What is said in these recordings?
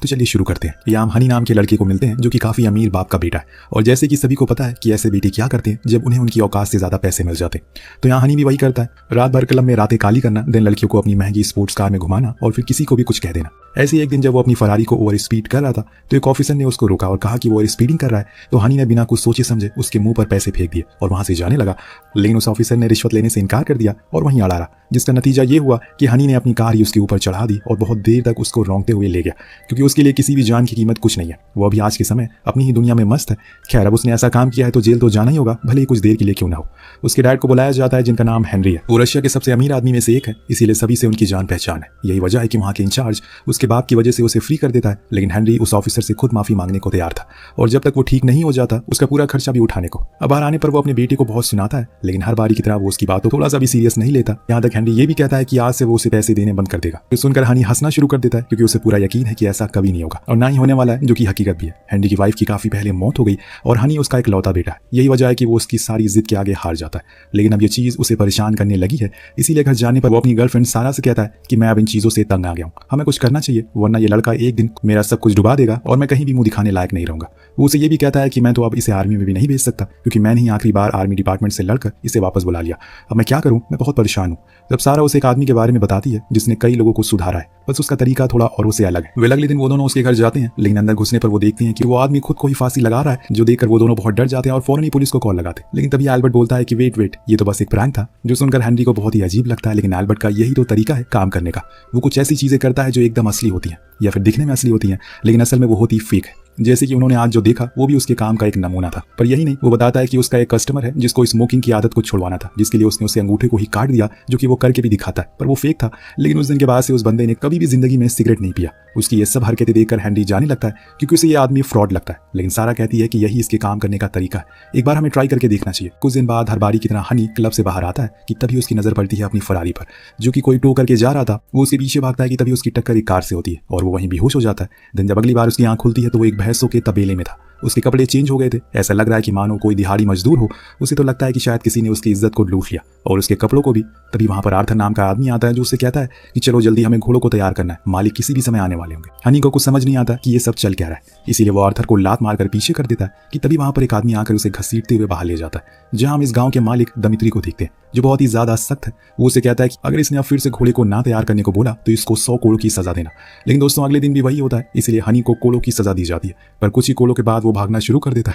तो चलिए शुरू करते हैं। यहाँ हम हनी नाम के लड़के को मिलते हैं जो कि काफी अमीर बाप का बेटा है, और जैसे कि सभी को पता है कि ऐसे बेटे क्या करते हैं जब उन्हें उनकी औकात से ज्यादा पैसे मिल जाते हैं। तो यहाँ हनी भी वही करता है, रात भर क्लब में रातें काली करना, देन लड़कियों को अपनी महंगी स्पोर्ट्स कार में घुमाना और फिर किसी को भी कुछ कह देना। ऐसे एक दिन जब वो अपनी फरारी को ओवर स्पीड कर रहा था तो एक ऑफिसर ने उसको रोका और कहा कि वो ओवर स्पीडिंग कर रहा है। तो हनी ने बिना कुछ सोचे समझे उसके मुंह पर पैसे फेंक दिए और वहां से जाने लगा, लेकिन उस ऑफिसर ने रिश्वत लेने से इनकार कर दिया और वहीं अड़ा रहा, जिसका नतीजा ये हुआ कि हनी ने अपनी कार ही उसके ऊपर चढ़ा दी और बहुत देर तक उसको रौंदते हुए ले गया, क्योंकि उसके लिए किसी भी जान की कीमत कुछ नहीं है। वो अभी आज के समय अपनी ही दुनिया में मस्त है। खैर, अब उसने ऐसा काम किया है तो जेल तो जाना ही होगा, भले ही कुछ देर के लिए क्यों ना हो। उसके डैड को बुलाया जाता है जिनका नाम हेनरी है। वो रशिया के सबसे अमीर आदमी में से एक है, इसीलिए सभी से उनकी जान पहचान है। यही वजह है कि वहाँ के इंचार्ज उसके बाप की वजह से उसे फ्री कर देता है, लेकिन हेनरी उस ऑफिसर से खुद माफी मांगने को तैयार था और जब तक वो ठीक नहीं हो जाता उसका पूरा खर्चा भी उठाने को। अब बाहर आने पर वो अपने बेटे को बहुत सुनाता है, लेकिन हर बारी की तरह वो उसकी बात को थोड़ा सा भी सीरियस नहीं लेता। यहाँ तक हेनरी ये भी कहता है कि आज से वो उसे पैसे देने बंद कर देगा। तो सुनकर हनी हंसना शुरू कर देता है, क्योंकि उसे पूरा यकीन है कि ऐसा कभी नहीं होगा और ना ही होने वाला है, जो कि हकीकत भी है। हेनरी की वाइफ की काफी पहले मौत हो गई और हनी उसका एक लौता बेटा है। यही वजह है कि वो उसकी सारी जिद के आगे हार जाता है, लेकिन अब ये चीज उसे परेशान करने लगी है। इसीलिए घर जाने पर वो अपनी गर्लफ्रेंड सारा से कहता है कि मैं अब इन चीजों से तंग आ गया हूँ, हमें कुछ करना चाहिए, वरना ये लड़का एक दिन मेरा सब कुछ डुबा देगा और मैं कहीं भी मुंह दिखाने लायक नहीं रहूंगा। वो उसे ये भी कहता है कि मैं तो अब इसे आर्मी में भी नहीं भेज सकता, क्योंकि मैंने ही आखिरी बार आर्मी डिपार्टमेंट से लड़कर इसे वापस बुला लिया। अब मैं क्या करूं, मैं बहुत परेशान हूं। जब सारा उसे एक आदमी के बारे में बताती है जिसने कई लोगों को सुधारा है, बस उसका तरीका थोड़ा और उसे अलग है। वे अगले दिन वो दोनों उसके घर जाते हैं, लेकिन अंदर घुसने पर वो देखते हैं कि वो आदमी खुद को ही फांसी लगा रहा है, जो देखकर वो दोनों बहुत डर जाते हैं और फौरन ही पुलिस को कॉल लगाते हैं। लेकिन तभी एल्बर्ट बोलता है कि वेट, ये तो बस एक प्रैंक था, जो सुनकर हेनरी को बहुत ही अजीब लगता है। लेकिन एल्बर्ट का यही तो तरीका है काम करने का। वो कुछ ऐसी चीजें करता है जो एकदम असली होती हैं या फिर दिखने में असली होती हैं, लेकिन असल में वो होती फेक है। जैसे कि उन्होंने आज जो देखा वो भी उसके काम का एक नमूना था। पर यही नहीं, वो बताता है कि उसका एक कस्टमर है जिसको स्मोकिंग की आदत को छुड़वाना था, जिसके लिए उसने उसे अंगूठे को ही काट दिया, जो कि वो करके भी दिखाता है, पर वो फेक था। लेकिन उस दिन के बाद से उस बंदे ने कभी भी जिंदगी में सिगरेट नहीं पिया। उसकी ये सब हरकतें देखकर हेनरी जाने लगता है, क्योंकि उसे ये आदमी फ्रॉड लगता है। लेकिन सारा कहती है कि यही इसके काम करने का तरीका है, एक बार हमें ट्राई करके देखना चाहिए। कुछ दिन बाद हर बारी की तरह हनी क्लब से बाहर आता है कि तभी उसकी नजर पड़ती है अपनी फरारी पर, जो कि कोई टो करके जा रहा था। वो उसके पीछे भागता है कि तभी उसकी टक्कर एक कार से होती है और वो वहीं बेहोश हो जाता है। दिन जब अगली बार उसकी आंख खुलती है तो वो एक भैंसों के तबेले में था। उसके कपड़े चेंज हो गए थे, ऐसा लग रहा है कि मानो कोई दिहाड़ी मजदूर हो। उसे तो लगता है कि शायद किसी ने उसकी इज्जत को लूट लिया और उसके कपड़ों को भी। तभी वहां पर आर्थर नाम का आदमी आता है, जो उससे कहता है कि चलो जल्दी हमें घोड़ों को तैयार करना है, मालिक किसी भी समय आने वाले होंगे। हनी को कुछ समझ नहीं आता कि ये सब चल क्या रहा है, इसीलिए वो आर्थर को लात मारकर पीछे कर देता है कि तभी वहां पर एक आदमी आकर उसे घसीटते हुए बाहर ले जाता है, जहां हम इस गांव के मालिक दमित्री को देखते हैं, जो बहुत ही ज्यादा सख्त है। वो उसे कहता है कि अगर इसने अब फिर से घोड़े को ना तैयार करने को बोला तो इसको 100 कोड़ों की सजा देना। लेकिन दोस्तों अगले दिन भी वही होता है, इसलिए हनी को कोड़ों की सजा दी जाती है। पर कुछ ही कोड़ों के बाद वो भागना शुरू कर देता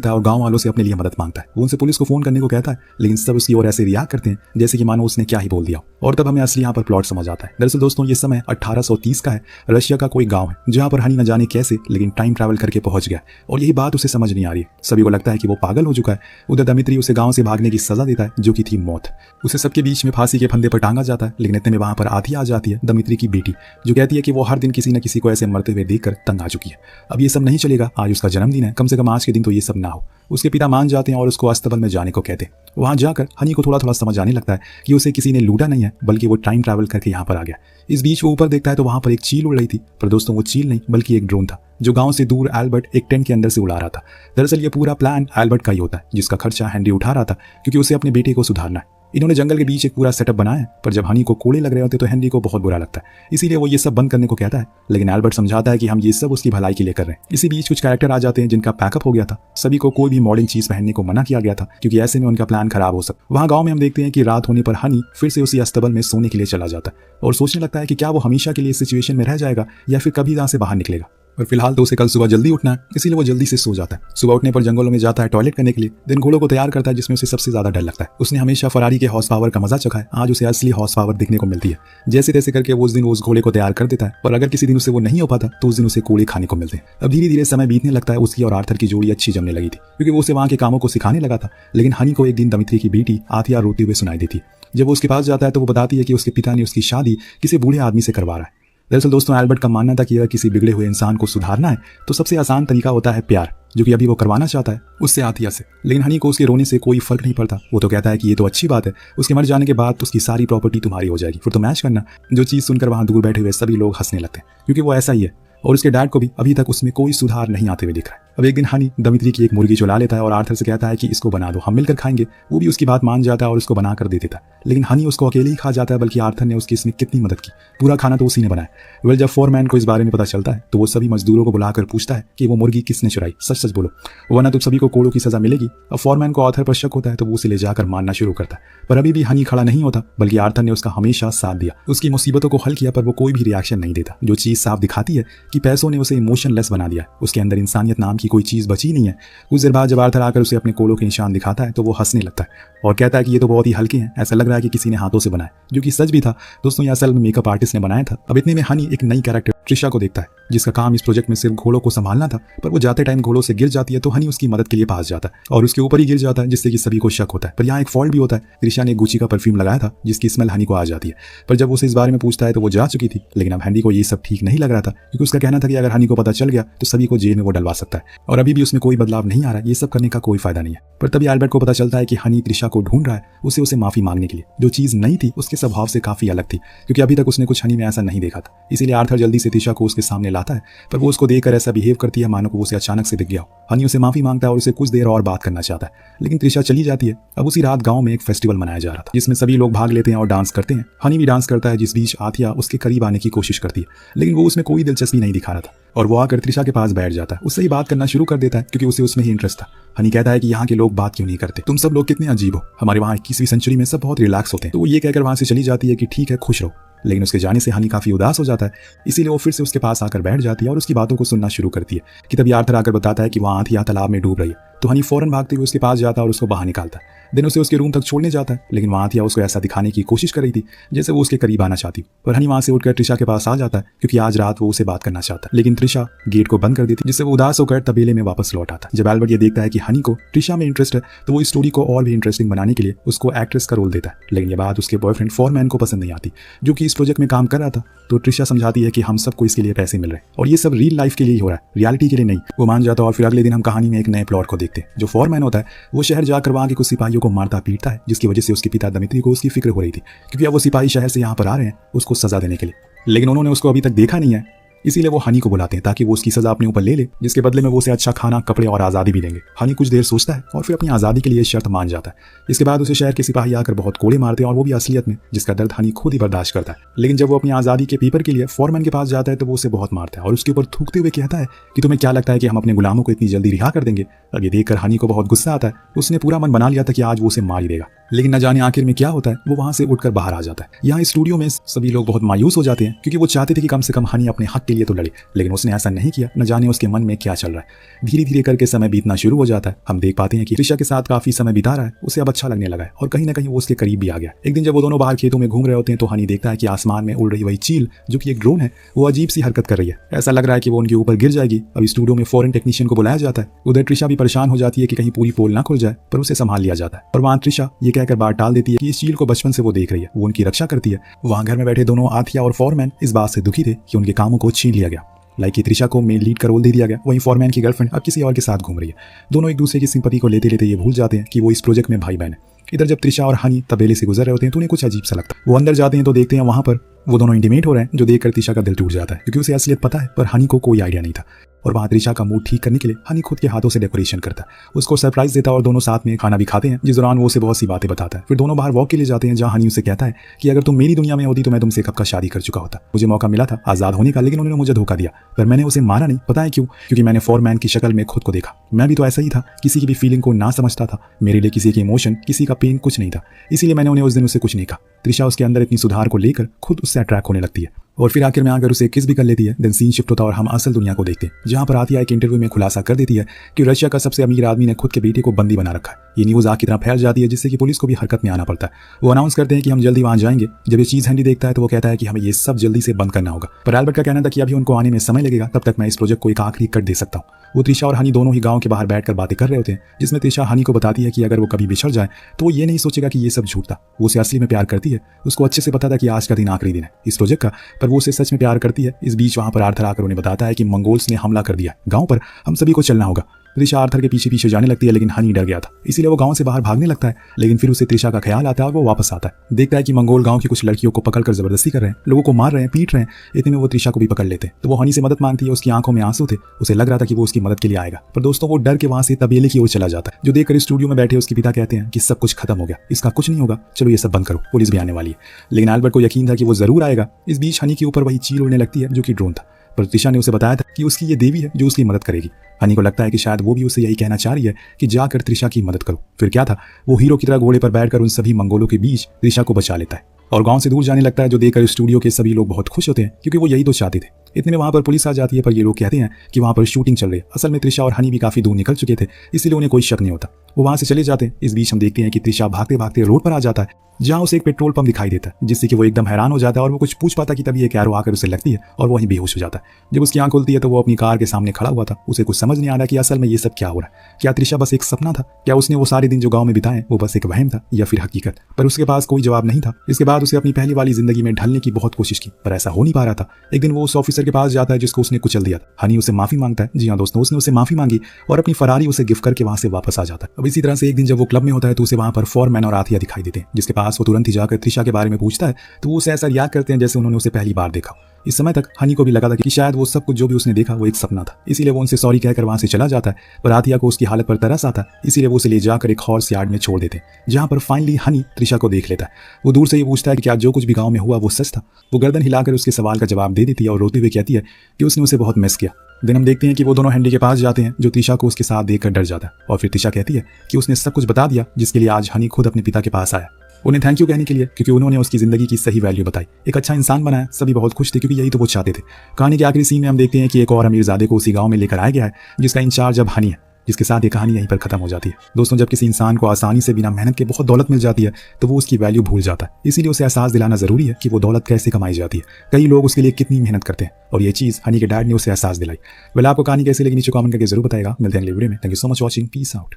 है और गांव वालों से अपने लिए मदद मांगता है। वो उनसे पुलिस को फोन करने को कहता है, लेकिन सब उसकी ओर ऐसे रिएक्ट करते हैं जैसे कि मानो उसने क्या ही बोल दिया। और तब हमें असली यहाँ पर प्लॉट समझ आता है। दरअसल दोस्तों ये समय 1830 का है, रशिया का कोई गाँव है, जहाँ पर हनी न जाने कैसे लेकिन टाइम ट्रैवल करके पहुंच गया और यही बात उसे समझ नहीं आ रही है। सभी को लगता है कि वो पागल हो चुका है। उधर दमित्री उसे गाँव से भागने की सजा देता है, जो कि थी मौत। उसे सबके बीच में फांसी के फंदे पर टांगा जाता है, लेकिन इतने में वहां पर आधी आ जाती है दमित्री की बेटी, जो कहती है कि वो हर दिन किसी न किसी को ऐसे मरते हुए देखकर तंग आ चुकी है। अब ये सब नहीं चलेगा, आज उसका जन्मदिन है, कम से कम आज के दिन तो ये सब ना हो। उसके पिता मान जाते हैं और उसको अस्तबल में जाने को कहते हैं। वहां जाकर हनी को थोड़ा थोड़ा समझ आने लगता है कि उसे किसी ने लूटा नहीं है, बल्कि वो टाइम ट्रैवल करके यहाँ पर आ गया। इस बीच वो ऊपर देखता है तो वहां पर एक चील उड़ रही थी, पर दोस्तों वो चील नहीं बल्कि एक ड्रोन था, जो गांव से दूर एल्बर्ट एक टेंट के अंदर से उड़ा रहा था। दरअसल ये पूरा प्लान एल्बर्ट का ही होता है, जिसका खर्चा हेनरी उठा रहा था, क्योंकि उसे अपने बेटे को सुधारना है। इन्होंने जंगल के बीच एक पूरा सेटअप बनाया है, पर जब हनी को कोड़े लग रहे होते तो हेनरी को बहुत बुरा लगता है, इसीलिए वो ये सब बंद करने को कहता है। लेकिन एल्बर्ट समझाता है कि हम ये सब उसकी भलाई के लिए कर रहे हैं। इसी बीच कुछ कैरेक्टर आ जाते हैं जिनका पैकअप हो गया था। सभी को कोई भी मॉडर्न चीज पहनने को मना किया गया था, क्योंकि ऐसे में उनका प्लान खराब हो सकता। वहाँ गाँव में हम देखते हैं कि रात होने पर हनी फिर से उसी अस्तबल में सोने के लिए चला जाता है और सोचने लगता है कि क्या वो हमेशा के लिए इस सिचुएशन में रह जाएगा या फिर कभी यहाँ से बाहर निकलेगा। और फिलहाल तो उसे कल सुबह जल्दी उठना है, इसीलिए वो जल्दी से सो जाता है। सुबह उठने पर जंगलों में जाता है टॉयलेट करने के लिए, दिन घोड़ों को तैयार करता है, जिसमें उसे सबसे ज्यादा डर लगता है। उसने हमेशा फरारी के हॉर्स पावर का मजा चखा है, आज उसे असली हॉर्स पावर देखने को मिलती है। जैसे तैसे करके वो उस दिन उस घोड़े को तैयार कर देता है, पर अगर किसी दिन उसे वो नहीं हो पाता तो उस दिन उसे कोड़े खाने को मिलते हैं। अब धीरे धीरे समय बीतने लगता है। उसकी और आर्थर की जोड़ी अच्छी जमने लगी थी, क्योंकि वो उसे वहाँ के कामों को सिखाने लगा था। लेकिन हनी को एक दिन दमित्री की बेटी आथिया रोते हुए सुनाई देती है। जब वो उसके पास जाता है तो वो बताती है कि उसके पिता ने उसकी शादी किसी बूढ़े आदमी से करवा रहा है। दरअसल दोस्तों एल्बर्ट का मानना था कि अगर किसी बिगड़े हुए इंसान को सुधारना है तो सबसे आसान तरीका होता है प्यार, जो कि अभी वो करवाना चाहता है उससे आथिया से। लेकिन हनी को उसके रोने से कोई फर्क नहीं पड़ता। वो तो कहता है कि ये तो अच्छी बात है, उसके मर जाने के बाद तो उसकी सारी प्रॉपर्टी तुम्हारी हो जाएगी, फिर तो मैच करना। जो चीज़ सुनकर वहाँ दूर बैठे हुए सभी लोग हंसने लगते हैं, क्योंकि वो ऐसा ही है और उसके डैड को भी अभी तक उसमें कोई सुधार नहीं आते हुए दिख रहा है। अब एक दिन हनी दमित्री की एक मुर्गी चुरा लेता है और आर्थर से कहता है कि इसको बना दो, हम मिलकर खाएंगे। वो भी उसकी बात मान जाता है और उसको बना कर दे देता है। लेकिन हनी उसको अकेले ही खा जाता है, बल्कि आर्थर ने उसकी इसमें कितनी मदद की, पूरा खाना तो उसी ने बनाया। वेल, जब फोरमैन को इस बारे में पता चलता है तो वो सभी मजदूरों को बुलाकर पूछता है कि वो मुर्गी किसने चुराई, सच सच बोलो, वरना तुम सभी को कोड़ों की सजा मिलेगी। अब फोरमैन को आर्थर पर शक होता है तो वो उसे ले जाकर मारना शुरू करता है, पर अभी भी हनी खड़ा नहीं होता, बल्कि आर्थर ने उसका हमेशा साथ दिया, उसकी मुसीबतों को हल किया, पर वो कोई भी रिएक्शन नहीं देता, जो चीज साफ दिखाती है कि पैसों ने उसे इमोशनलेस बना दिया। उसके अंदर इंसानियत नाम की कोई चीज बची नहीं है। कुछ देर बाद जब आर्थर आकर उसे अपने कोड़ों के निशान दिखाता है तो वो हंसने लगता है और कहता है कि ये तो बहुत ही हल्के हैं, ऐसा लग रहा है कि किसी ने हाथों से बनाया, जो कि सच भी था। दोस्तों, ये असल में मेकअप आर्टिस्ट ने बनाया था। अब इतने में हनी एक नई कैरेक्टर ट्रिशा को देखता है, जिसका काम इस प्रोजेक्ट में सिर्फ घोड़ों को संभालना था, पर वो जाते टाइम घोड़ों से गिर जाती है तो हनी उसकी मदद के लिए पास जाता है और उसके ऊपर ही गिर जाता है, जिससे कि सभी को शक होता है। पर यहाँ एक फॉल्ट भी होता है। त्रिशा ने गुची का परफ्यूम लगाया था जिसकी स्मेल हनी को आ जाती है, पर जब उसे इस बारे में पूछता है तो वो जा चुकी थी। लेकिन अब हनी को ये सब ठीक नहीं लग रहा था, क्योंकि उसका कहना था कि अगर हनी को पता चल गया तो सभी को जेल में वो डलवा सकता है, और अभी भी उसमें कोई बदलाव नहीं आ रहा, ये सब करने का कोई फायदा नहीं है। पर तभी एल्बर्ट को पता चलता है कि हनी त्रिशा को ढूंढ रहा है, उसे माफी मांगने के लिए। जो चीज नहीं थी उसके स्वभाव से काफी अलग थी, क्योंकि अभी तक उसने कुछ हनी में ऐसा नहीं देखा था। इसीलिए आर्थर जल्दी से त्रिशा को उसके सामने लाता है, पर वो उसको देखकर ऐसा बिहेव करती है मानो को उसे अचानक से दिख गया हो। हनी उसे माफी मांगता है और उसे कुछ देर और बात करना चाहता है, लेकिन त्रिशा चली जाती है। अब उसी रात गांव में एक फेस्टिवल मनाया जा रहा था, जिसमें सभी लोग भाग लेते हैं और डांस करते हैं। हनी भी डांस करता है, जिस बीच आथिया उसके करीब आने की कोशिश करती है, लेकिन वो उसमें कोई दिलचस्पी नहीं दिखा रहा था और वो आकर त्रिशा के पास बैठ जाता है। उससे ही बात करना शुरू कर देता है, क्योंकि उसे उसमें ही इंटरेस्ट था। हनी कहता है कि यहाँ के लोग बात क्यों नहीं करते, तुम सब लोग कितने अजीब हो, हमारे वहाँ 21वीं सेंचुरी में सब बहुत रिलैक्स होते हैं। तो वो ये कहकर वहां से चली जाती है कि ठीक है, खुश रहो। लेकिन उसके जाने से हनी काफी उदास हो जाता है, इसीलिए वो फिर से उसके पास आकर बैठ जाती है और उसकी बातों को सुनना शुरू करती है। कि तभी आर्थर आकर बताता है कि वहाँ आथिया तालाब में डूब रही है, तो हनी फौरन भागते हुए उसके पास जाता है और उसको बाहर निकालता है। दिन उसे उसके रूम तक छोड़ने जाता है, लेकिन वहाँ आथिया उसको ऐसा दिखाने की कोशिश कर रही थी जैसे वो उसके करीब आना चाहती, पर हनी वहाँ से उठकर त्रिशा के पास आ जाता है, क्योंकि आज रात वो उसे बात करना चाहता है। लेकिन त्रिशा गेट को बंद कर देती, जिससे वो उदास होकर तबेले में वापस लौट आता है। जब एल्बर्ट ये देखता है कि हनी को त्रिशा में इंटरेस्ट है, तो वो इस स्टोरी को और भी इंटरेस्टिंग बनाने के लिए उसको एक्ट्रेस का रोल देता है। लेकिन ये बात उसके बॉयफ्रेंड फोरमैन को पसंद नहीं आती, जो कि इस प्रोजेक्ट में काम कर रहा था। तो त्रिशा समझाती है कि हम सबको इसके लिए पैसे मिल रहे हैं और ये सब रियल लाइफ के लिए ही हो रहा है, रियलिटी के लिए नहीं। वो मान जाता है और फिर अगले दिन हम कहानी में एक नए प्लॉट को देखते हैं। जो फोरमैन होता है वो शहर जाकर वहाँ के कुछ सिपाहियों को मारता पीटता है, जिसकी वजह से उसके पिता दमित्री को उसकी फिक्र हो रही थी, क्योंकि अब वो सिपाही शहर से यहाँ पर आ रहे हैं उसको सजा देने के लिए, लेकिन उन्होंने उसको अभी तक देखा नहीं है। इसीलिए वो हनी को बुलाते हैं ताकि वो उसकी सजा अपने ऊपर ले ले, जिसके बदले में वो उसे अच्छा खाना, कपड़े और आज़ादी भी देंगे। हनी कुछ देर सोचता है और फिर अपनी आज़ादी के लिए शर्त मान जाता है। इसके बाद उसे शहर के सिपाही आकर बहुत कोड़े मारते हैं और वो भी असलियत में, जिसका दर्द हनी खुद ही बर्दाश्त करता है। लेकिन जब वो अपनी आज़ादी के पेपर के लिए फोरमैन के पास जाता है तो वो उसे बहुत मारता है और उसके ऊपर थूकते हुए कहता है कि तुम्हें क्या लगता है कि हम अपने गुलामों को इतनी जल्दी रिहा कर देंगे। अब ये देखकर हनी को बहुत गुस्सा आता है। उसने पूरा मन बना लिया था कि आज वो उसे मार ही देगा, लेकिन न जाने आखिर में क्या होता है, वो वहां से उठकर बाहर आ जाता है। यहाँ स्टूडियो में सभी लोग बहुत मायूस हो जाते हैं, क्योंकि वो चाहते थे कि कम से कम हनी अपने हक के लिए तो लड़े, लेकिन उसने ऐसा नहीं किया। न जाने उसके मन में क्या चल रहा है। धीरे धीरे करके समय बीतना शुरू हो जाता है। हम देख पाते हैं कि त्रिशा के साथ काफी समय बिता रहा है, उसे अब अच्छा लगने लगा है और कहीं ना कहीं वो उसके करीब भी आ गया। एक दिन जब वो दोनों बाहर खेतों में घूम रहे होते हैं तो हनी देखता है कि आसमान में उड़ रही वही चील, जो कि एक ड्रोन है, वो अजीब सी हरकत कर रही है। ऐसा लग रहा है कि वो उनके ऊपर गिर जाएगी। अब स्टूडियो में फॉरेन टेक्नीशियन को बुलाया जाता है। उधर त्रिशा भी परेशान हो जाती है कि कहीं पूरी पोल ना खुल जाए, पर उसे संभाल लिया जाता है। और वहाँ त्रिशा ये कहकर बात टाल देती है कि इस चील को बचपन से वो देख रही है, वो उनकी रक्षा करती है। वहाँ घर में बैठे दोनों आथिया और फोरमैन इस बात से दुखी थे कि उनके कामों को छीन लिया गया। लाइक त्रिशा को मेन लीड का रोल दे दिया गया, वहीं फोरमैन की गर्लफ्रेंड अब किसी और के साथ घूम रही है। दोनों एक दूसरे की सिंपैथी को लेते लेते ये भूल जाते हैं कि वो इस प्रोजेक्ट में भाई बहन है। इधर जब त्रिशा और हनी तबेले से गुजर रहे होते हैं तो उन्हें कुछ अजीब सा लगता है। वो अंदर जाते हैं तो देखते हैं वहां पर वो दोनों इंटीमेट हो रहे हैं, जो देखकर त्रिशा का दिल टूट जाता है, क्योंकि उसे असलियत पता है पर हनी को कोई आइडिया नहीं था। और वहाँ त्रिशा का मूड ठीक करने के लिए हनी खुद के हाथों से डेकोरेशन करता है, उसको सरप्राइज देता है और दोनों साथ में खाना भी खाते हैं, जिस दौरान वो उसे बहुत सी बातें बताता है। फिर दोनों बाहर वॉक के लिए जाते हैं, जहाँ हनी उसे कहता है कि अगर तुम मेरी दुनिया में होती तो मैं तुमसे कब का शादी कर चुका होता। मुझे मौका मिला था आजाद होने का, लेकिन उन्होंने मुझे धोखा दिया, पर मैंने उसे मारा नहीं। पता है क्यों? क्योंकि मैंने फोरमैन की शक्ल में खुद को देखा। मैं भी तो ऐसा ही था, किसी की भी फीलिंग को ना समझता था। मेरे लिए किसी की इमोशन, किसी का पेन कुछ नहीं था, इसीलिए मैंने उन्हें उस दिन उससे कुछ नहीं कहा। त्रिशा उसके अंदर इतनी सुधार को लेकर खुद उससे अट्रैक्ट होने लगती है और फिर आखिर में आकर उसे किस भी कर लेती है। देन सीन शिफ्ट होता है और हम असल दुनिया को देखते हैं, जहां पर आतिया एक इंटरव्यू में खुलासा कर देती है कि रशिया का सबसे अमीर आदमी ने खुद के बेटे को बंदी बना रखा है। ये न्यूज़ आग की तरह फैल जाती है, जिससे कि पुलिस को भी हरकत में आना पड़ता है। वो अनाउंस करते हैं कि हम जल्दी वहां जाएंगे। जब ये चीज़ हैंडी देखता है तो वो कहता है कि हमें ये सब जल्दी से बंद करना होगा, पर एल्बर्ट का कहना था कि अभी उनको आने में समय लगेगा, तब तक मैं इस प्रोजेक्ट को एक आखिरी कट दे सकता हूँ। वो त्रिशा और हनी दोनों ही गांव के बाहर बैठकर बातें कर रहे होते हैं, जिसमें त्रिशा हनी को बताती है कि अगर वो कभी बिछड़ जाए तो वो ये नहीं सोचेगा कि ये सब झूठ था। वो उसे असली में प्यार करती है। उसको अच्छे से पता था कि आज का दिन आखिरी दिन है इस प्रोजेक्ट का, पर वो उसे सच में प्यार करती है। इस बीच वहां पर आर्थर आकर उन्हें बताता है कि मंगोल्स ने हमला कर दिया गांव पर, हम सभी को चलना होगा। त्रिशा आर्थर के पीछे पीछे जाने लगती है, लेकिन हनी डर गया था, इसीलिए वो गांव से बाहर भागने लगता है। लेकिन फिर उसे त्रिशा का ख्याल आता है और वो वापस आता है। देखता है कि मंगोल गांव की कुछ लड़कियों को पकड़कर जबरदस्ती कर रहे हैं, लोगों को मार रहे हैं, पीट रहे हैं। इतने में वो त्रिशा को भी पकड़ लेते हैं, तो वो हनी से मदद मांगती है। उसकी आंखों में आंसू थे, उसे लग रहा था कि वो उसकी मदद के लिए आएगा, पर दोस्तों वो डर के वहां से तबेले की ओर चला जाता है। जो देखकर स्टूडियो में बैठे उसके पिता कहते हैं कि सब कुछ खत्म हो गया, इसका कुछ नहीं होगा, चलो ये सब बंद करो, पुलिस भी आने वाली है। लेकिन एल्बर्ट को यकीन था कि वो जरूर आएगा। इस बीच हनी के ऊपर वही चील उड़ने लगती है जो कि ड्रोन था, पर त्रिशा ने उसे बताया था कि उसकी ये देवी है जो उसकी मदद करेगी। हनी को लगता है कि शायद वो भी उसे यही कहना चाह रही है कि जाकर त्रिशा की मदद करो। फिर क्या था, वो हीरो की तरह घोड़े पर बैठकर उन सभी मंगोलों के बीच त्रिशा को बचा लेता है और गांव से दूर जाने लगता है, जो देखकर स्टूडियो के सभी लोग बहुत खुश होते हैं क्योंकि वो यही तो चाहते थे। इतने में वहां पर पुलिस आ जाती है, पर ये लोग कहते हैं कि वहां पर शूटिंग चल रही है। असल में त्रिशा और हनी भी काफी दूर निकल चुके थे, इसीलिए उन्हें कोई शक नहीं होता। वो वहां से चले जाते हैं। इस बीच हम देखते हैं कि त्रिशा भागते भागते रोड पर आ जाता है, जहां उसे एक पेट्रोल पंप दिखाई देता है, जिससे कि वो एकदम हैरान हो जाता है और वो कुछ पूछ पाता कि तभी एक एरो आकर उसे लगती है और वो वहीं बेहोश हो जाता है। जब उसकी आंख खुलती है तो वो अपनी कार के सामने खड़ा हुआ था। उसे कुछ समझ नहीं आ रहा कि असल में ये सब क्या हो रहा है। क्या त्रिशा बस एक सपना था? क्या उसने वो सारे दिन जो गांव में बिताए वो बस एक वहम था या फिर हकीकत? पर उसके पास कोई जवाब नहीं था। इसके बाद उसे अपनी पहली वाली जिंदगी में ढलने की बहुत कोशिश की, पर ऐसा हो नहीं पा रहा था। एक दिन वो उस ऑफिसर के पास जाता है जिसको उसने कुचल दिया था। हनी उसे माफी मांगता है। जी हाँ दोस्तों, उसने उसे माफी मांगी और अपनी फरारी उसे गिफ्ट करके वहां से वापस आ जाता है। अब इसी तरह से एक दिन जब वो क्लब में होता है तो उसे वहां पर फॉरमैन और आथिया दिखाई देते हैं, जिसके पास वो तुरंत ही जाकर त्रिशा के बारे में पूछता है, तो वो उसे ऐसा रिएक्ट करते हैं जैसे उन्होंने उसे पहली बार देखा। इस समय तक हनी को भी लगा था कि शायद वो सब कुछ जो भी उसने देखा वो एक सपना था, इसीलिए वो उनसे सॉरी कहकर वहां से चला जाता है। पर आथिया को उसकी हालत पर तरस आता है, इसीलिए वो उसे ले जाकर एक हॉर्स यार्ड में छोड़ देते हैं, जहां पर फाइनली हनी त्रिशा को देख लेता है। वो दूर से ये पूछता है कि क्या जो कुछ भी गांव में हुआ वो सच था। वो गर्दन हिलाकर उसके सवाल का जवाब दे देती है और रोते हुए कहती है कि उसने उसे बहुत मिस किया। दिन हम देखते हैं कि वो दोनों हैंडी के पास जाते हैं, जो त्रिशा को उसके साथ देखकर डर जाता है। और फिर त्रिशा कहती है कि उसने सब कुछ बता दिया, जिसके लिए आज हनी खुद अपने पिता के पास आया, उन्हें थैंक यू कहने के लिए, क्योंकि उन्होंने उसकी जिंदगी की सही वैल्यू बताई, एक अच्छा इंसान बनाया। सभी बहुत खुश थे क्योंकि यही तो वो चाहते थे। कहानी के आखिरी सीन में हम देखते हैं कि एक और अमीरजादे को उसी गांव में लेकर आया गया है, जिसका इंचार्ज अब हनी है, जिसके साथ ये कहानी यहीं पर खत्म हो जाती है। दोस्तों, जब किसी इंसान को आसानी से बिना मेहनत के बहुत दौलत मिल जाती है तो वो उसकी वैल्यू भूल जाता है। इसीलिए उसे एहसास दिलाना जरूरी है कि वो दौलत कैसे कमाई जाती है, कई लोग उसके लिए कितनी मेहनत करते हैं, और ये चीज हनी के डैड ने उसे एहसास दिलाई। वेल, आपको कहानी कैसे लगी नीचे कमेंट करके जरूर बताएगा। मिलते हैं अगले वीडियो में। Thank you so much watching. Peace out.